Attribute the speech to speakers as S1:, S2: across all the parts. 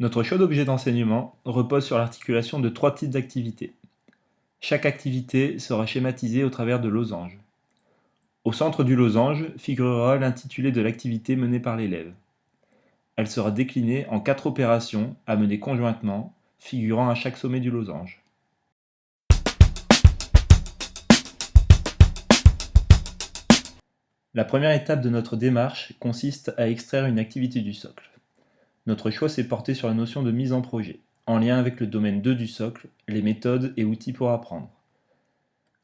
S1: Notre choix d'objet d'enseignement repose sur l'articulation de 3 types d'activités. Chaque activité sera schématisée au travers de losanges. Au centre du losange figurera l'intitulé de l'activité menée par l'élève. Elle sera déclinée en 4 opérations à mener conjointement, figurant à chaque sommet du losange. La première étape de notre démarche consiste à extraire une activité du socle. Notre choix s'est porté sur la notion de mise en projet, en lien avec le domaine 2 du socle, les méthodes et outils pour apprendre.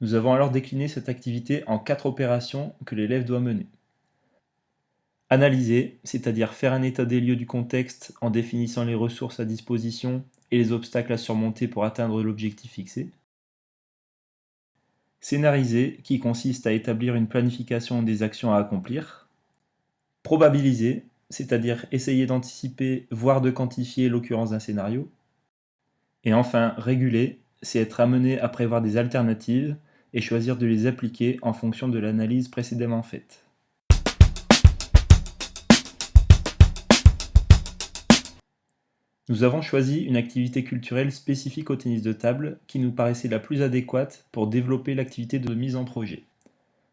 S1: Nous avons alors décliné cette activité en 4 opérations que l'élève doit mener. Analyser, c'est-à-dire faire un état des lieux du contexte en définissant les ressources à disposition et les obstacles à surmonter pour atteindre l'objectif fixé. Scénariser, qui consiste à établir une planification des actions à accomplir. Probabiliser, c'est-à-dire essayer d'anticiper, voire de quantifier l'occurrence d'un scénario. Et enfin, réguler, c'est être amené à prévoir des alternatives et choisir de les appliquer en fonction de l'analyse précédemment faite. Nous avons choisi une activité culturelle spécifique au tennis de table qui nous paraissait la plus adéquate pour développer l'activité de mise en projet.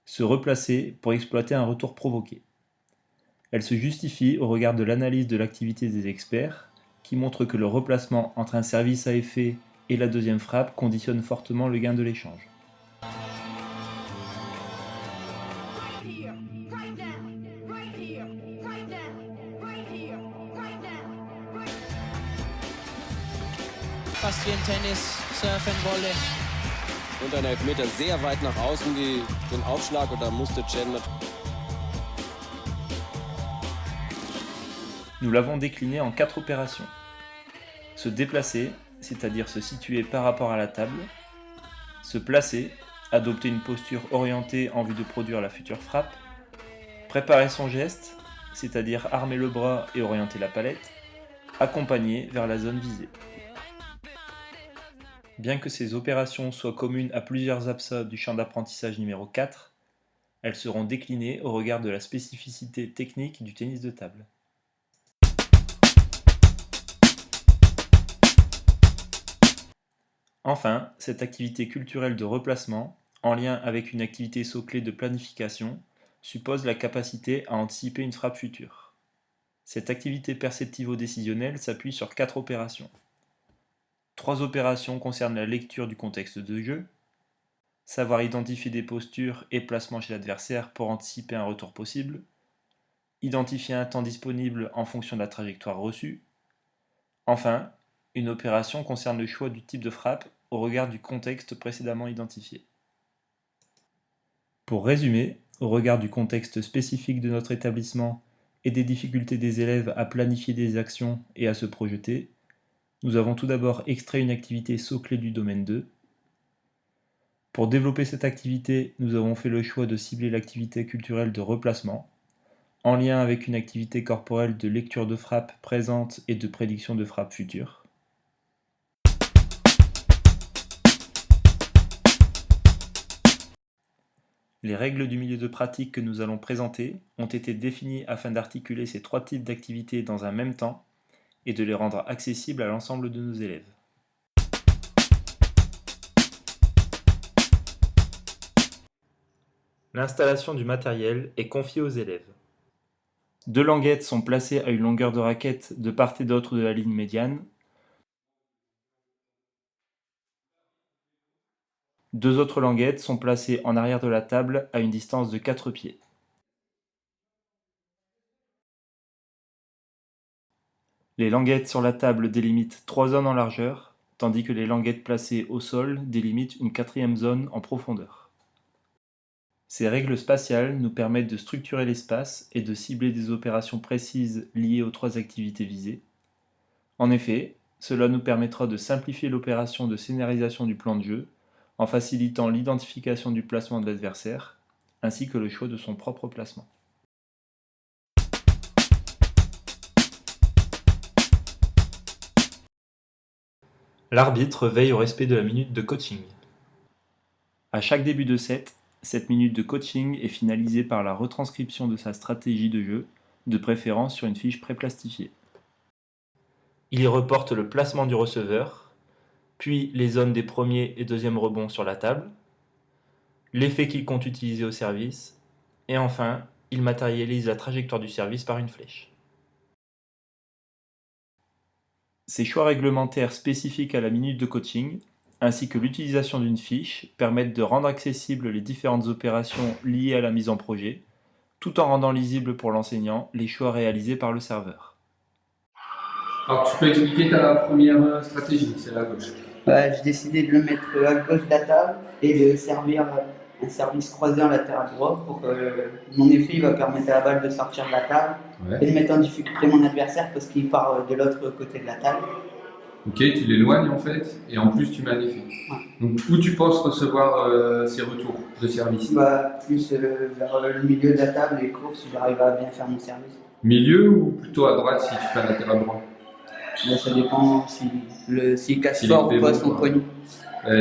S1: Se replacer pour exploiter un retour provoqué. Elle se justifie au regard de l'analyse de l'activité des experts, qui montre que le replacement entre un service à effet et la deuxième frappe conditionne fortement le gain de l'échange.
S2: Fast wie im Tennis, Surf and Volley.
S3: Und ein Elfmeter sehr weit nach außen, den Aufschlag, und da musste Chen.
S1: Nous l'avons décliné en 4 opérations. Se déplacer, c'est-à-dire se situer par rapport à la table. Se placer, adopter une posture orientée en vue de produire la future frappe. Préparer son geste, c'est-à-dire armer le bras et orienter la palette. Accompagner vers la zone visée. Bien que ces opérations soient communes à plusieurs absats du champ d'apprentissage numéro 4, elles seront déclinées au regard de la spécificité technique du tennis de table. Enfin, cette activité culturelle de replacement, en lien avec une activité soclée de planification, suppose la capacité à anticiper une frappe future. Cette activité perceptivo-décisionnelle s'appuie sur 4 opérations. 3 opérations concernent la lecture du contexte de jeu, savoir identifier des postures et placements chez l'adversaire pour anticiper un retour possible, identifier un temps disponible en fonction de la trajectoire reçue. Enfin, une opération concerne le choix du type de frappe au regard du contexte précédemment identifié. Pour résumer, au regard du contexte spécifique de notre établissement et des difficultés des élèves à planifier des actions et à se projeter, nous avons tout d'abord extrait une activité soclée du domaine 2. Pour développer cette activité, nous avons fait le choix de cibler l'activité culturelle de replacement, en lien avec une activité corporelle de lecture de frappe présente et de prédiction de frappe future. Les règles du milieu de pratique que nous allons présenter ont été définies afin d'articuler ces 3 types d'activités dans un même temps et de les rendre accessibles à l'ensemble de nos élèves. L'installation du matériel est confiée aux élèves. 2 languettes sont placées à une longueur de raquette de part et d'autre de la ligne médiane. 2 autres languettes sont placées en arrière de la table à une distance de 4 pieds. Les languettes sur la table délimitent 3 zones en largeur, tandis que les languettes placées au sol délimitent une 4e zone en profondeur. Ces règles spatiales nous permettent de structurer l'espace et de cibler des opérations précises liées aux 3 activités visées. En effet, cela nous permettra de simplifier l'opération de scénarisation du plan de jeu, en facilitant l'identification du placement de l'adversaire, ainsi que le choix de son propre placement. L'arbitre veille au respect de la minute de coaching. À chaque début de set, cette minute de coaching est finalisée par la retranscription de sa stratégie de jeu, de préférence sur une fiche préplastifiée. Il y reporte le placement du receveur, puis les zones des premiers et deuxièmes rebonds sur la table, l'effet qu'il compte utiliser au service, et enfin, il matérialise la trajectoire du service par une flèche. Ces choix réglementaires spécifiques à la minute de coaching, ainsi que l'utilisation d'une fiche, permettent de rendre accessibles les différentes opérations liées à la mise en projet, tout en rendant lisible pour l'enseignant les choix réalisés par le serveur.
S4: Alors tu peux expliquer ta première stratégie, c'est la gauche.
S5: J'ai décidé de le mettre à gauche de la table et de servir un service croisé en latéral droit pour que mon effet va permettre à la balle de sortir de la table et de mettre en difficulté mon adversaire parce qu'il part de l'autre côté de la table.
S4: Ok, tu l'éloignes en fait et en plus tu mets un effet.
S5: Ouais.
S4: Donc où tu penses recevoir ces retours de service?
S5: Plus vers le milieu de la table et court si j'arrive à bien faire mon service.
S4: Milieu ou plutôt à droite si tu fais un latéral droit?
S5: Ça dépend s'il casse fort ou pas son poignet.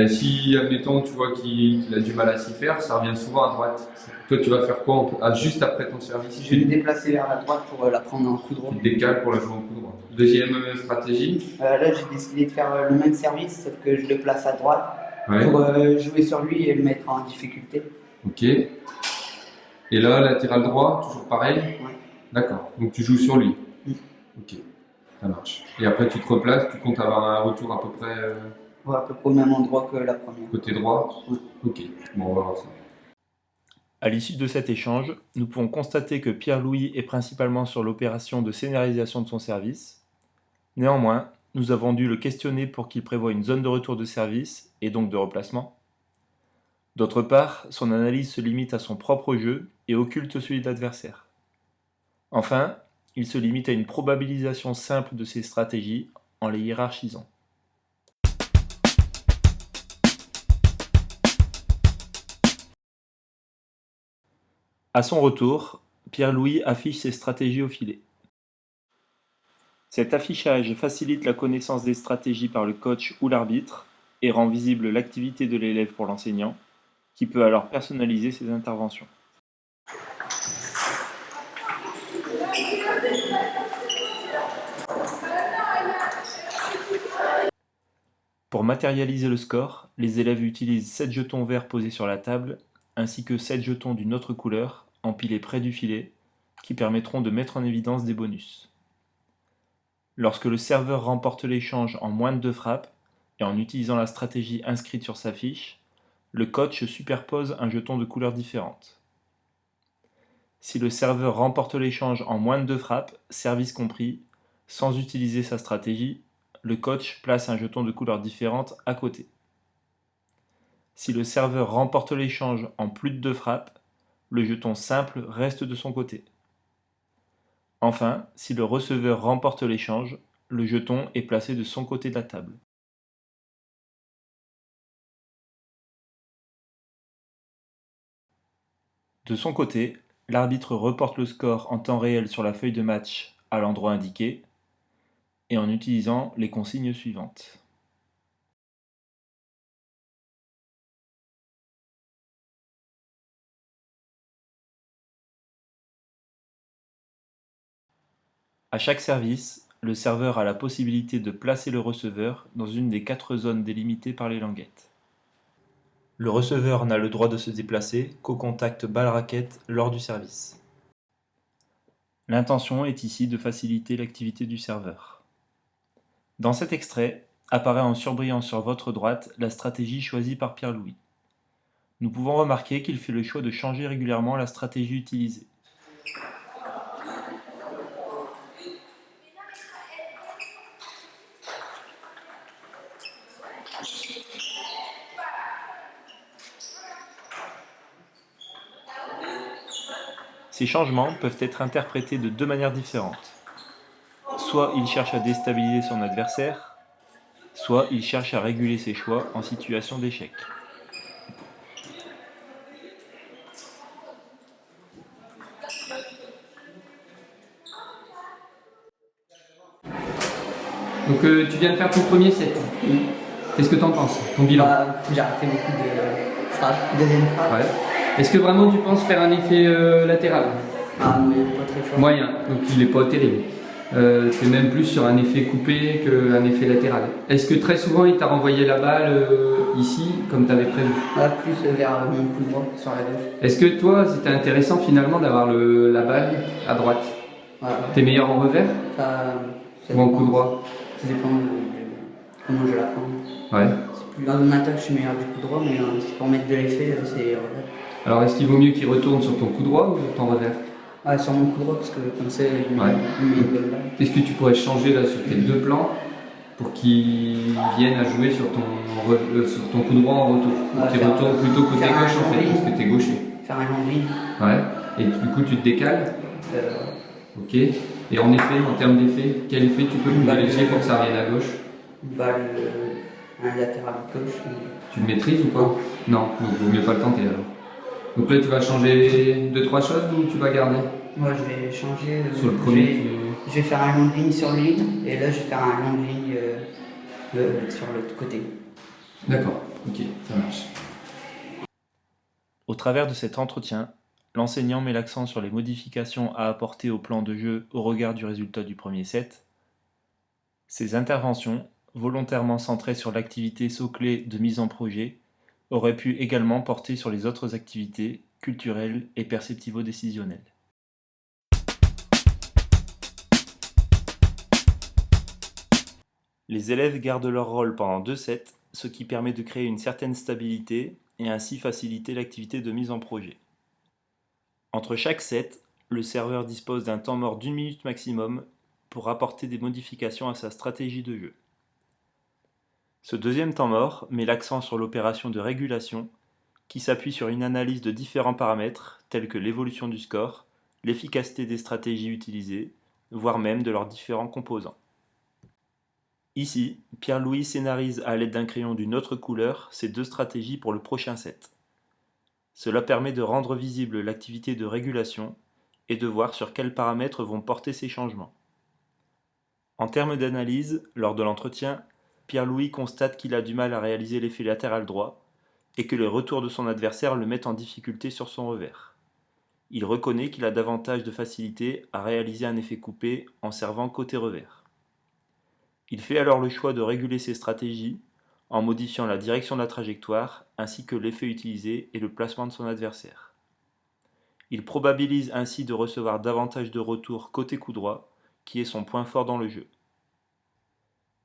S4: Si, admettons, tu vois qu'il a du mal à s'y faire, ça revient souvent à droite. Toi, tu vas faire quoi juste après ton service?
S5: Je vais me déplacer vers la droite pour la prendre en coup droit.
S4: Tu te décales pour la jouer en coup droit. Deuxième stratégie?
S5: Là, j'ai décidé de faire le même service, sauf que je le place à droite
S4: Ouais.
S5: pour jouer sur lui et le mettre en difficulté.
S4: Ok. Et là, latéral droit, toujours pareil?
S5: Ouais.
S4: D'accord. Donc tu joues sur lui?
S5: Mm.
S4: Ok. Ça marche. Et après, tu te replaces, tu comptes avoir un retour à peu près
S5: À peu près au même endroit que la première.
S4: côté droit?
S5: Oui.
S4: Ok. Bon, on va voir ça.
S1: À l'issue de cet échange, nous pouvons constater que Pierre-Louis est principalement sur l'opération de scénarisation de son service. Néanmoins, nous avons dû le questionner pour qu'il prévoie une zone de retour de service et donc de replacement. D'autre part, son analyse se limite à son propre jeu et occulte celui de l'adversaire. Enfin, il se limite à une probabilisation simple de ses stratégies en les hiérarchisant. À son retour, Pierre-Louis affiche ses stratégies au filet. Cet affichage facilite la connaissance des stratégies par le coach ou l'arbitre et rend visible l'activité de l'élève pour l'enseignant, qui peut alors personnaliser ses interventions. Pour matérialiser le score, les élèves utilisent 7 jetons verts posés sur la table, ainsi que 7 jetons d'une autre couleur, empilés près du filet, qui permettront de mettre en évidence des bonus. Lorsque le serveur remporte l'échange en moins de 2 frappes, et en utilisant la stratégie inscrite sur sa fiche, le coach superpose un jeton de couleur différente. Si le serveur remporte l'échange en moins de 2 frappes, service compris, sans utiliser sa stratégie, le coach place un jeton de couleur différente à côté. Si le serveur remporte l'échange en plus de 2 frappes, le jeton simple reste de son côté. Enfin, si le receveur remporte l'échange, le jeton est placé de son côté de la table. De son côté, l'arbitre reporte le score en temps réel sur la feuille de match à l'endroit indiqué et en utilisant les consignes suivantes. À chaque service, le serveur a la possibilité de placer le receveur dans une des 4 zones délimitées par les languettes. Le receveur n'a le droit de se déplacer qu'au contact balle-raquette lors du service. L'intention est ici de faciliter l'activité du serveur. Dans cet extrait, apparaît en surbrillant sur votre droite la stratégie choisie par Pierre-Louis. Nous pouvons remarquer qu'il fait le choix de changer régulièrement la stratégie utilisée. Ces changements peuvent être interprétés de 2 manières différentes. Soit il cherche à déstabiliser son adversaire, soit il cherche à réguler ses choix en situation d'échec.
S4: Donc tu viens de faire ton premier set. Qu'est-ce que tu en penses? Ton bilan?
S5: J'ai raté beaucoup de frappes, deuxième frappe.
S4: Ouais. Est-ce que vraiment tu penses faire un effet latéral?
S5: Mais pas très fort.
S4: Moyen, donc il n'est pas terrible. C'est même plus sur un effet coupé qu'un effet latéral. Est-ce que très souvent il t'a renvoyé la balle ici, comme tu avais prévu?
S5: Plus vers mon coup droit, sur la gauche.
S4: Est-ce que toi, c'était intéressant finalement d'avoir la balle à droite?
S5: Voilà.
S4: T'es meilleur en revers
S5: Ça
S4: ou en coup
S5: dépend.
S4: droit?
S5: Ça dépend de comment je la prends.
S4: Ouais.
S5: C'est plus dans une attaque, je suis meilleur du coup droit, mais c'est pour mettre de l'effet, c'est revers.
S4: Alors est-ce qu'il vaut mieux qu'il retourne sur ton coup droit ou sur ton revers?
S5: Sur mon coup droit, parce que comme ça, il
S4: Ouais.
S5: met une bonne balle.
S4: Qu'est-ce que tu pourrais changer là sur tes deux plans pour qu'ils viennent à jouer sur ton coup droit en retour? Qu'ils retournent plutôt côté
S5: faire un
S4: gauche en fait,
S5: long
S4: parce que t'es gaucher.
S5: Faire un long ligne.
S4: Ouais. Et du coup tu te décales? Ok. Et en effet, en termes d'effet, quel effet tu peux privilégier pour que ça revienne à gauche?
S5: Une balle, un latéral gauche.
S4: Tu le maîtrises ou pas? Non, donc il vaut mieux pas le tenter alors. Donc là tu vas changer 2-3 choses ou tu vas garder?
S5: Moi je vais changer.
S4: Sur le premier,
S5: je vais faire un long ligne sur ligne et là je vais faire un long ligne sur l'autre côté.
S4: D'accord, ok, ça marche.
S1: Au travers de cet entretien, l'enseignant met l'accent sur les modifications à apporter au plan de jeu au regard du résultat du premier set. Ces interventions, volontairement centrées sur l'activité socle de mise en projet, auraient pu également porter sur les autres activités culturelles et perceptivo-décisionnelles. Les élèves gardent leur rôle pendant 2 sets, ce qui permet de créer une certaine stabilité et ainsi faciliter l'activité de mise en projet. Entre chaque set, le serveur dispose d'un temps mort d'1 minute maximum pour apporter des modifications à sa stratégie de jeu. Ce deuxième temps mort met l'accent sur l'opération de régulation qui s'appuie sur une analyse de différents paramètres tels que l'évolution du score, l'efficacité des stratégies utilisées, voire même de leurs différents composants. Ici, Pierre-Louis scénarise à l'aide d'un crayon d'une autre couleur ces 2 stratégies pour le prochain set. Cela permet de rendre visible l'activité de régulation et de voir sur quels paramètres vont porter ces changements. En termes d'analyse, lors de l'entretien, Pierre-Louis constate qu'il a du mal à réaliser l'effet latéral droit et que les retours de son adversaire le mettent en difficulté sur son revers. Il reconnaît qu'il a davantage de facilité à réaliser un effet coupé en servant côté revers. Il fait alors le choix de réguler ses stratégies en modifiant la direction de la trajectoire ainsi que l'effet utilisé et le placement de son adversaire. Il probabilise ainsi de recevoir davantage de retours côté coup droit, qui est son point fort dans le jeu.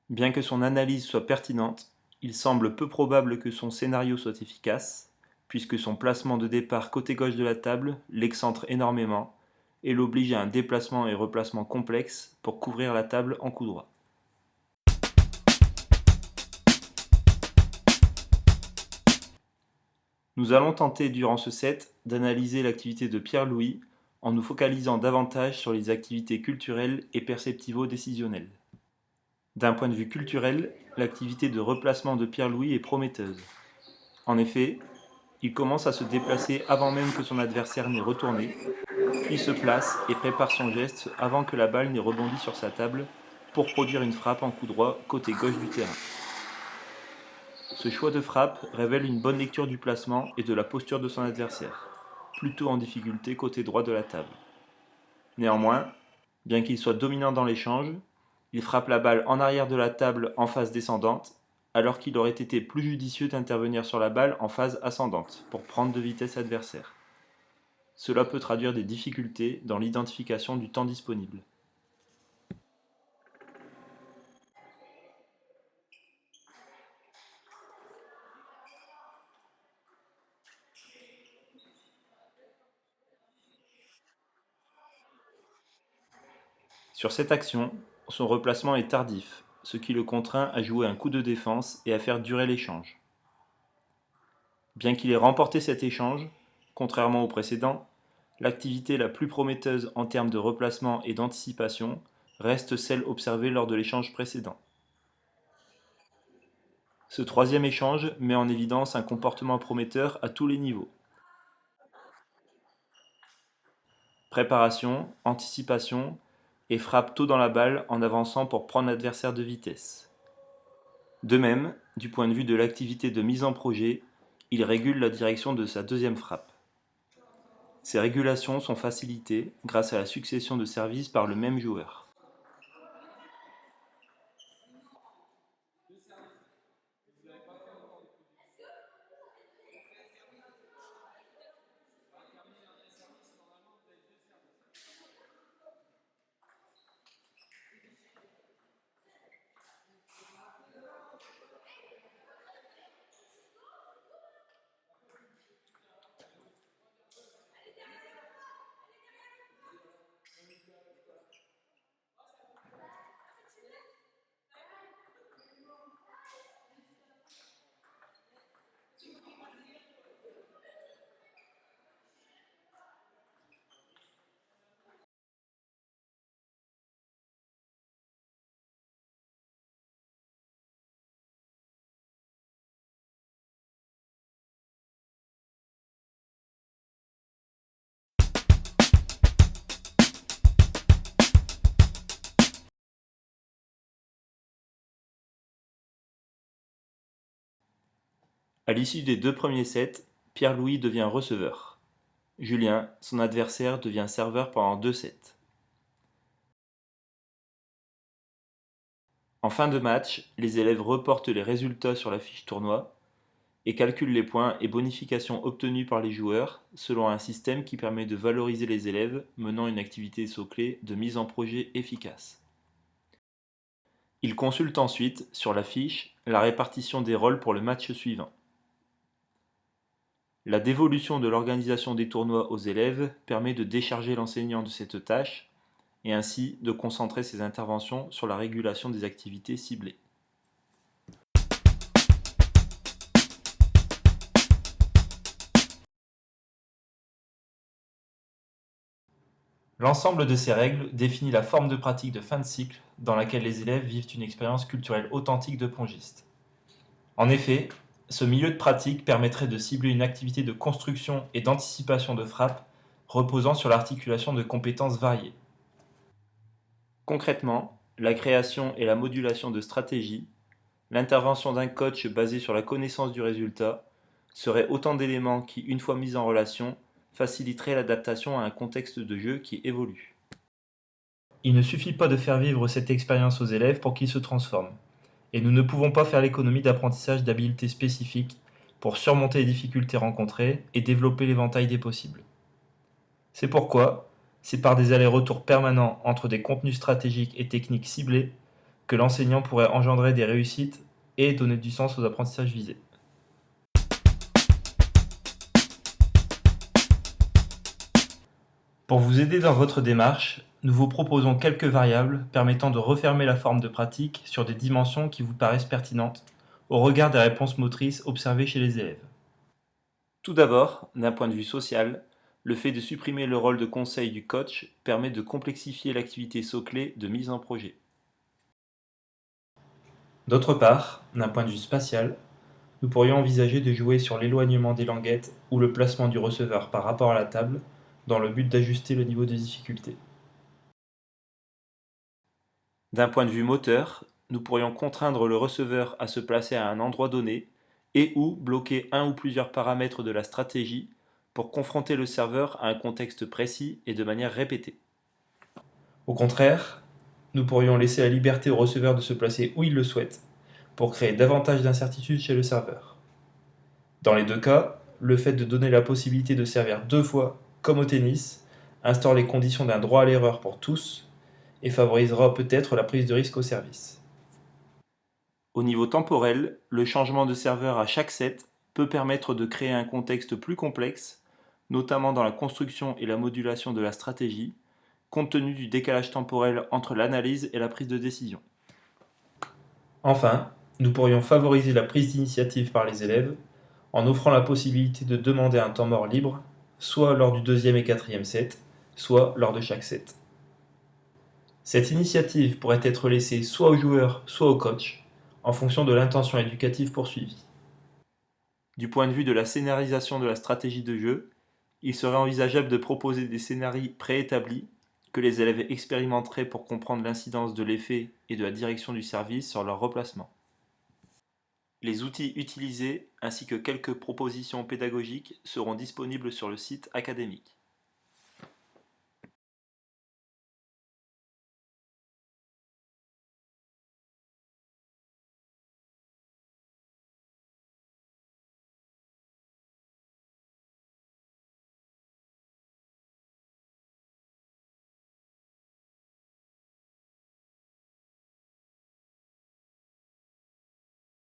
S1: Bien que son analyse soit pertinente, il semble peu probable que son scénario soit efficace, puisque son placement de départ côté gauche de la table l'excentre énormément et l'oblige à un déplacement et replacement complexe pour couvrir la table en coup droit. Nous allons tenter durant ce set d'analyser l'activité de Pierre-Louis en nous focalisant davantage sur les activités culturelles et perceptivo-décisionnelles. D'un point de vue culturel, l'activité de replacement de Pierre-Louis est prometteuse. En effet, il commence à se déplacer avant même que son adversaire n'ait retourné, puis se place et prépare son geste avant que la balle n'ait rebondi sur sa table pour produire une frappe en coup droit côté gauche du terrain. Ce choix de frappe révèle une bonne lecture du placement et de la posture de son adversaire, plutôt en difficulté côté droit de la table. Néanmoins, bien qu'il soit dominant dans l'échange, il frappe la balle en arrière de la table en phase descendante, alors qu'il aurait été plus judicieux d'intervenir sur la balle en phase ascendante pour prendre de vitesse adversaire. Cela peut traduire des difficultés dans l'identification du temps disponible. Sur cette action, son replacement est tardif, ce qui le contraint à jouer un coup de défense et à faire durer l'échange. Bien qu'il ait remporté cet échange, contrairement au précédent, l'activité la plus prometteuse en termes de replacement et d'anticipation reste celle observée lors de l'échange précédent. Ce troisième échange met en évidence un comportement prometteur à tous les niveaux. Préparation, anticipation et frappe tôt dans la balle en avançant pour prendre l'adversaire de vitesse. De même, du point de vue de l'activité de mise en projet, il régule la direction de sa deuxième frappe. Ces régulations sont facilitées grâce à la succession de services par le même joueur. À l'issue des 2 premiers sets, Pierre-Louis devient receveur. Julien, son adversaire, devient serveur pendant 2 sets. En fin de match, les élèves reportent les résultats sur la fiche tournoi et calculent les points et bonifications obtenus par les joueurs selon un système qui permet de valoriser les élèves menant une activité soclée de mise en projet efficace. Ils consultent ensuite, sur la fiche, la répartition des rôles pour le match suivant. La dévolution de l'organisation des tournois aux élèves permet de décharger l'enseignant de cette tâche et ainsi de concentrer ses interventions sur la régulation des activités ciblées. L'ensemble de ces règles définit la forme de pratique de fin de cycle dans laquelle les élèves vivent une expérience culturelle authentique de pongiste. En effet, ce milieu de pratique permettrait de cibler une activité de construction et d'anticipation de frappe reposant sur l'articulation de compétences variées. Concrètement, la création et la modulation de stratégies, l'intervention d'un coach basé sur la connaissance du résultat, seraient autant d'éléments qui, une fois mis en relation, faciliteraient l'adaptation à un contexte de jeu qui évolue. Il ne suffit pas de faire vivre cette expérience aux élèves pour qu'ils se transforment, et nous ne pouvons pas faire l'économie d'apprentissage d'habiletés spécifiques pour surmonter les difficultés rencontrées et développer l'éventail des possibles. C'est pourquoi, c'est par des allers-retours permanents entre des contenus stratégiques et techniques ciblés que l'enseignant pourrait engendrer des réussites et donner du sens aux apprentissages visés. Pour vous aider dans votre démarche, nous vous proposons quelques variables permettant de refermer la forme de pratique sur des dimensions qui vous paraissent pertinentes au regard des réponses motrices observées chez les élèves. Tout d'abord, d'un point de vue social, le fait de supprimer le rôle de conseil du coach permet de complexifier l'activité soclée de mise en projet. D'autre part, d'un point de vue spatial, nous pourrions envisager de jouer sur l'éloignement des languettes ou le placement du receveur par rapport à la table dans le but d'ajuster le niveau de difficulté. D'un point de vue moteur, nous pourrions contraindre le receveur à se placer à un endroit donné et ou bloquer un ou plusieurs paramètres de la stratégie pour confronter le serveur à un contexte précis et de manière répétée. Au contraire, nous pourrions laisser la liberté au receveur de se placer où il le souhaite pour créer davantage d'incertitude chez le serveur. Dans les 2 cas, le fait de donner la possibilité de servir 2 fois, comme au tennis, instaure les conditions d'un droit à l'erreur pour tous et favorisera peut-être la prise de risque au service. Au niveau temporel, le changement de serveur à chaque set peut permettre de créer un contexte plus complexe, notamment dans la construction et la modulation de la stratégie, compte tenu du décalage temporel entre l'analyse et la prise de décision. Enfin, nous pourrions favoriser la prise d'initiative par les élèves en offrant la possibilité de demander un temps mort libre, soit lors du 2e et 4e set, soit lors de chaque set. Cette initiative pourrait être laissée soit au joueur, soit au coach, en fonction de l'intention éducative poursuivie. Du point de vue de la scénarisation de la stratégie de jeu, il serait envisageable de proposer des scénarios préétablis que les élèves expérimenteraient pour comprendre l'incidence de l'effet et de la direction du service sur leur replacement. Les outils utilisés ainsi que quelques propositions pédagogiques seront disponibles sur le site académique.